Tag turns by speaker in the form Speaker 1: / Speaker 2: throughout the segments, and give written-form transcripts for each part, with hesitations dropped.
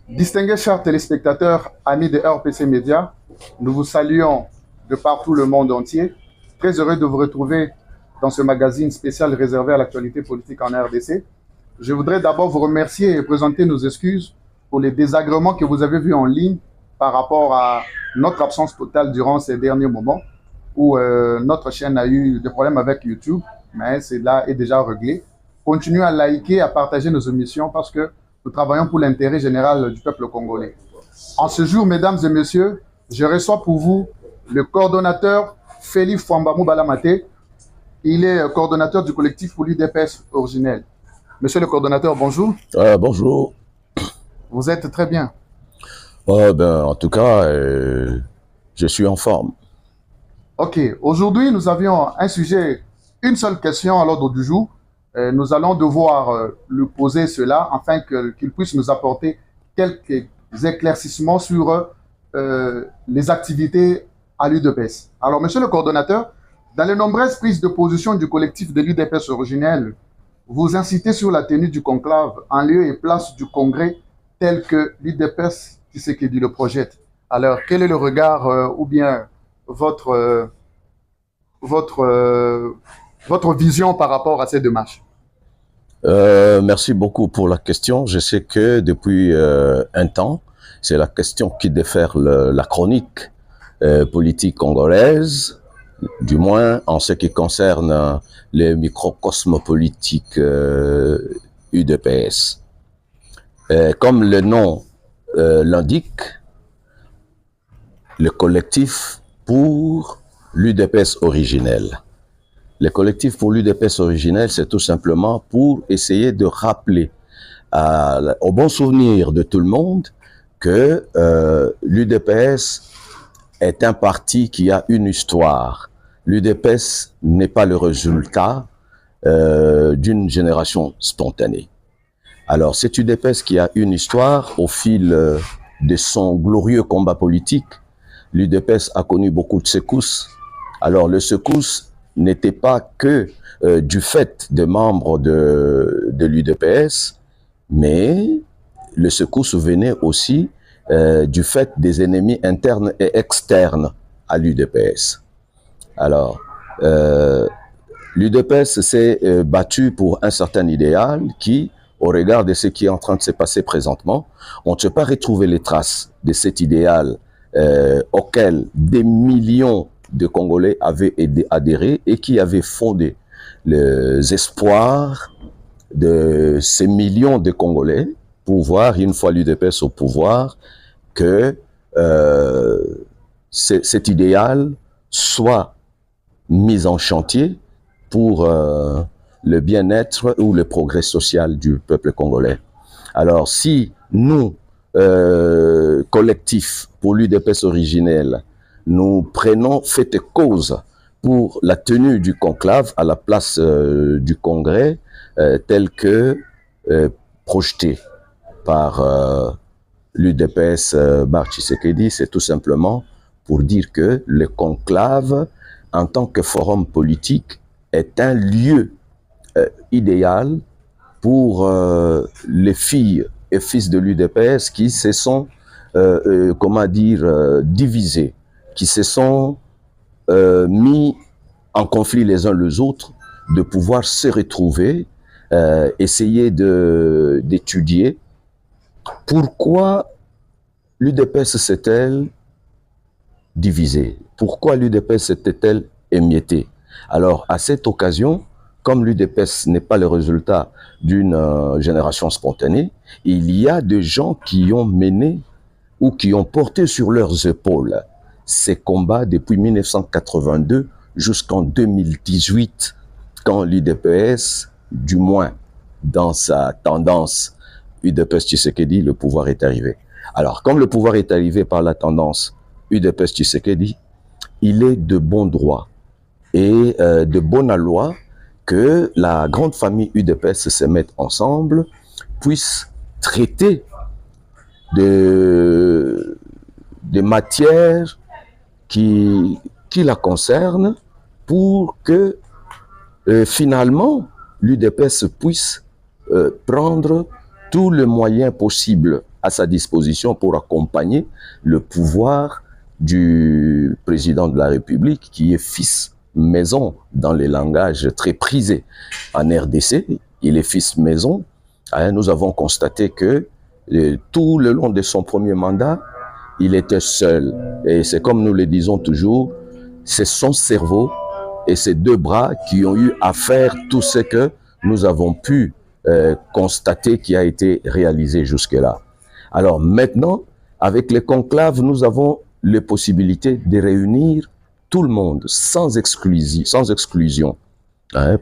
Speaker 1: Distingués chers téléspectateurs, amis de RPC Média, nous vous saluons de partout le monde entier. Très heureux de vous retrouver dans ce magazine spécial réservé à l'actualité politique en RDC. Je voudrais d'abord vous remercier et présenter nos excuses pour les désagréments que vous avez vus en ligne par rapport à notre absence totale durant ces derniers moments où notre chaîne a eu des problèmes avec YouTube, mais cela est déjà réglé. Continuez à liker, à partager nos émissions parce que nous travaillons pour l'intérêt général du peuple congolais. En ce jour, mesdames et messieurs, je reçois pour vous le coordonnateur Félix Fouambamou Balamate. Il est coordonnateur du collectif pour l'UDPS originel. Monsieur le coordonnateur, bonjour.
Speaker 2: Bonjour.
Speaker 1: Vous êtes très bien.
Speaker 2: En tout cas, je suis en forme.
Speaker 1: Ok. Aujourd'hui, nous avions un sujet, une seule question à l'ordre du jour. Nous allons devoir lui poser cela afin qu'il puisse nous apporter quelques éclaircissements sur les activités à l'UDPS. Alors, monsieur le coordonnateur, dans les nombreuses prises de position du collectif de l'UDPS originel, vous incitez sur la tenue du conclave en lieu et place du congrès tel que l'UDPS Tshisekedi le projette. Alors, quel est le regard ou bien votre vision par rapport à ces démarches?
Speaker 2: Merci beaucoup pour la question. Je sais que depuis un temps, c'est la question qui défère la chronique politique congolaise, du moins en ce qui concerne les microcosmes politiques UDPS. Comme le nom l'indique, le collectif pour l'UDPS originel. Le collectif pour l'UDPS originel, c'est tout simplement pour essayer de rappeler au bon souvenir de tout le monde que l'UDPS est un parti qui a une histoire. L'UDPS n'est pas le résultat d'une génération spontanée. Alors, c'est UDPS qui a une histoire au fil de son glorieux combat politique. L'UDPS a connu beaucoup de secousses. Alors, le secousse n'était pas que du fait des membres de l'UDPS, mais le secousse venait aussi du fait des ennemis internes et externes à l'UDPS. Alors, l'UDPS s'est battu pour un certain idéal qui, au regard de ce qui est en train de se passer présentement, on ne peut pas retrouver les traces de cet idéal auquel des millions de Congolais avaient adhéré et qui avaient fondé les espoirs de ces millions de Congolais pour voir, une fois l'UDPS au pouvoir, que cet idéal soit mis en chantier pour le bien-être ou le progrès social du peuple congolais. Alors, si nous, collectifs pour l'UDPS originel, nous prenons fait et cause pour la tenue du conclave à la place du congrès tel que projeté par l'UDPS Tshisekedi, c'est tout simplement pour dire que le conclave, en tant que forum politique, est un lieu idéal pour les filles et fils de l'UDPS qui se sont, divisés, qui se sont mis en conflit les uns les autres, de pouvoir se retrouver, essayer d'étudier pourquoi l'UDPS s'est-elle divisée, pourquoi l'UDPS s'était-elle émiettée. Alors, à cette occasion, comme l'UDPS n'est pas le résultat d'une génération spontanée, il y a des gens qui ont mené ou qui ont porté sur leurs épaules ces combats depuis 1982 jusqu'en 2018, quand l'UDPS, du moins dans sa tendance UDPS Tshisekedi, le pouvoir est arrivé. Alors, comme le pouvoir est arrivé par la tendance UDPS Tshisekedi, il est de bon droit et de bonne loi que la grande famille UDPS se mette ensemble, puisse traiter de matières qui la concernent pour que finalement l'UDPS puisse prendre tous les moyens possibles à sa disposition pour accompagner le pouvoir du président de la République, qui est fils maison dans les langages très prisés en RDC. Il est fils maison. Nous avons constaté que tout le long de son premier mandat, il était seul. Et c'est comme nous le disons toujours, c'est son cerveau et ses deux bras qui ont eu à faire tout ce que nous avons pu constater qui a été réalisé jusque-là. Alors maintenant, avec les conclaves, nous avons les possibilités de réunir tout le monde sans exclusion.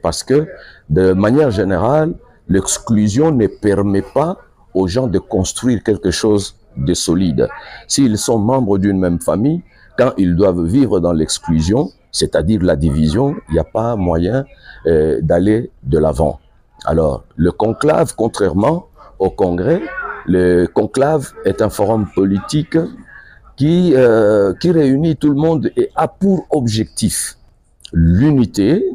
Speaker 2: Parce que de manière générale, l'exclusion ne permet pas aux gens de construire quelque chose de solide. S'ils sont membres d'une même famille, quand ils doivent vivre dans l'exclusion, c'est-à-dire la division, il n'y a pas moyen d'aller de l'avant. Alors, le conclave, contrairement au congrès, le conclave est un forum politique qui réunit tout le monde et a pour objectif l'unité,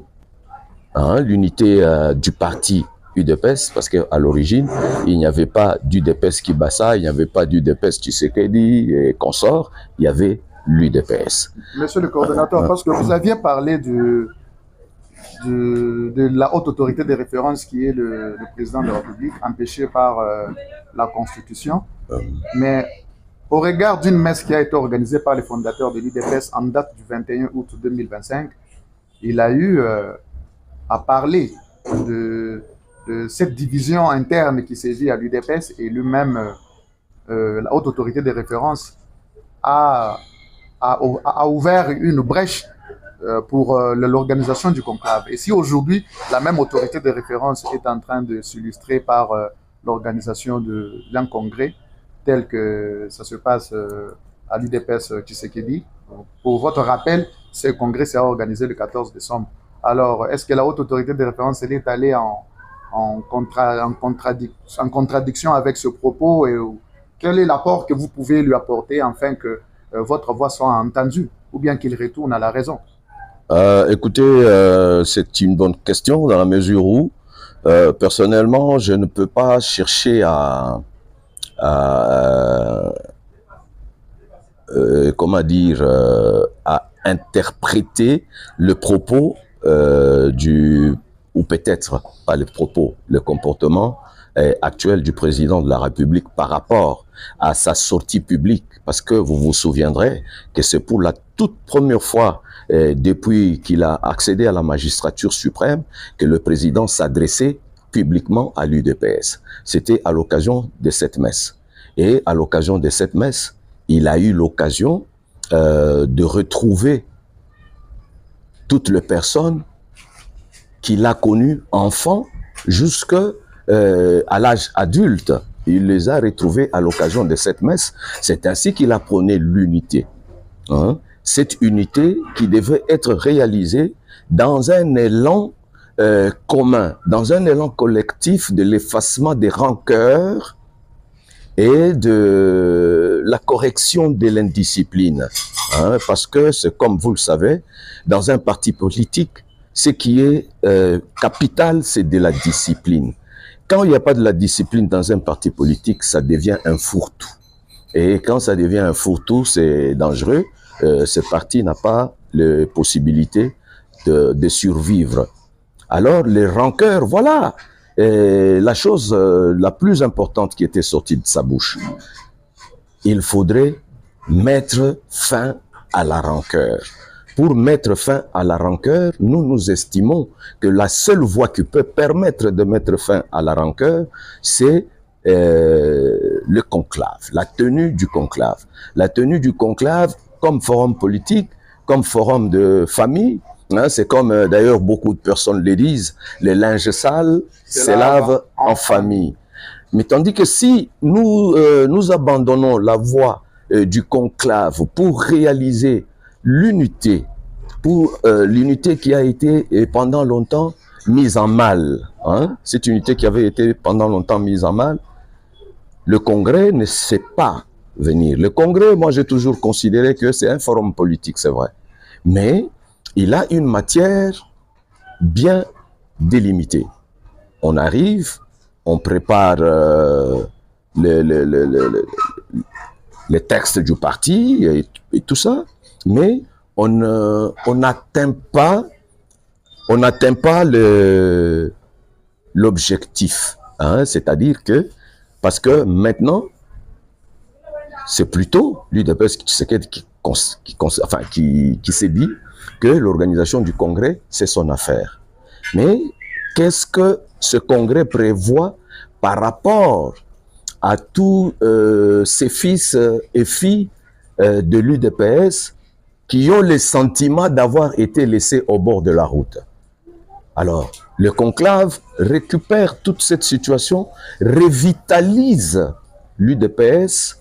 Speaker 2: l'unité du parti UDPS, parce qu'à l'origine, il n'y avait pas d'UDPS Kibasa, il n'y avait pas d'UDPS Tshisekedi et consorts, il y avait l'UDPS.
Speaker 1: Monsieur le coordonnateur, parce que vous aviez parlé de la haute autorité de référence qui est le président de la République, empêché par la Constitution, mais au regard d'une messe qui a été organisée par les fondateurs de l'UDPS en date du 21 août 2025, il a eu à parler de cette division interne qui sévit à l'UDPS, et lui-même, la haute autorité de référence, a ouvert une brèche pour l'organisation du conclave. Et si aujourd'hui, la même autorité de référence est en train de s'illustrer par l'organisation d'un congrès tel que ça se passe à l'UDPS Tshisekedi, pour votre rappel, ce congrès s'est organisé le 14 décembre. Alors, est-ce que la haute autorité de référence elle est allée en contradiction avec ce propos, et quel est l'apport que vous pouvez lui apporter afin que votre voix soit entendue, ou bien qu'il retourne à la raison?
Speaker 2: Écoutez, c'est une bonne question dans la mesure où, personnellement, je ne peux pas chercher à interpréter le propos ou peut-être pas le propos, le comportement actuel du président de la République par rapport à sa sortie publique, parce que vous vous souviendrez que c'est pour la toute première fois depuis qu'il a accédé à la magistrature suprême que le président s'adressait publiquement à l'UDPS. C'était à l'occasion de cette messe. Et à l'occasion de cette messe, il a eu l'occasion de retrouver toutes les personnes qu'il a connues enfant jusqu'à l'âge adulte. Il les a retrouvées à l'occasion de cette messe. C'est ainsi qu'il apprenait l'unité. Cette unité qui devait être réalisée dans un élan commun, dans un élan collectif de l'effacement des rancœurs et de la correction de l'indiscipline. Parce que c'est comme vous le savez, dans un parti politique, ce qui est capital, c'est de la discipline. Quand il n'y a pas de la discipline dans un parti politique, ça devient un fourre-tout. Et quand ça devient un fourre-tout, c'est dangereux. Ce parti n'a pas la possibilité de survivre. Alors, les rancœurs, voilà la chose la plus importante qui était sortie de sa bouche. Il faudrait mettre fin à la rancœur. Pour mettre fin à la rancœur, nous estimons que la seule voie qui peut permettre de mettre fin à la rancœur, c'est le conclave, la tenue du conclave. La tenue du conclave comme forum politique, comme forum de famille. C'est comme d'ailleurs beaucoup de personnes le disent, les linges sales se lavent en famille. Mais tandis que si nous abandonnons la voie du conclave pour réaliser l'unité, pour l'unité qui a été pendant longtemps mise en mal, cette unité qui avait été pendant longtemps mise en mal, le congrès ne sait pas venir. Le congrès, moi j'ai toujours considéré que c'est un forum politique, c'est vrai, mais il a une matière bien délimitée. On arrive on prépare les textes du parti et tout ça, mais on n'atteint pas l'objectif, hein, c'est-à-dire que, parce que maintenant, c'est plutôt l'UDPS qui s'est dit que l'organisation du congrès, c'est son affaire. Mais qu'est-ce que ce congrès prévoit par rapport à tous ces fils et filles de l'UDPS qui ont le sentiment d'avoir été laissés au bord de la route? Alors, le conclave récupère toute cette situation, revitalise l'UDPS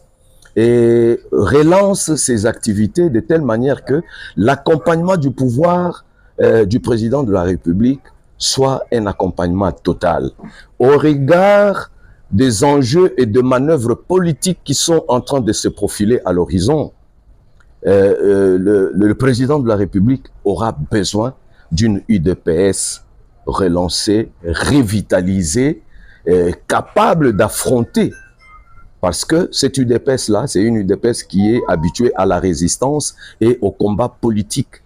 Speaker 2: et relance ses activités de telle manière que l'accompagnement du pouvoir du président de la République soit un accompagnement total. Au regard des enjeux et de manœuvres politiques qui sont en train de se profiler à l'horizon, le président de la République aura besoin d'une UDPS relancée, revitalisée, capable d'affronter. Parce que cette UDPS-là, c'est une UDPS qui est habituée à la résistance et au combat politique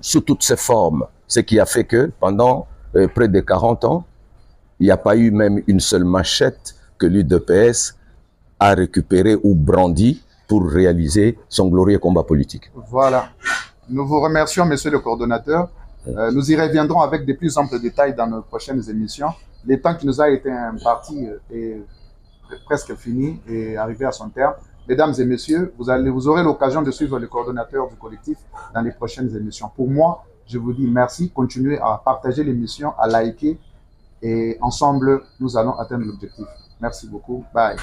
Speaker 2: sous toutes ses formes. Ce qui a fait que pendant près de 40 ans, il n'y a pas eu même une seule machette que l'UDPS a récupérée ou brandie pour réaliser son glorieux combat politique.
Speaker 1: Voilà. Nous vous remercions, monsieur le coordonnateur. Nous y reviendrons avec de plus amples détails dans nos prochaines émissions. Le temps qui nous a été imparti est presque fini et arrivé à son terme. Mesdames et messieurs, vous aurez l'occasion de suivre le coordonnateur du collectif dans les prochaines émissions. Pour moi, je vous dis merci. Continuez à partager l'émission, à liker et ensemble, nous allons atteindre l'objectif. Merci beaucoup. Bye.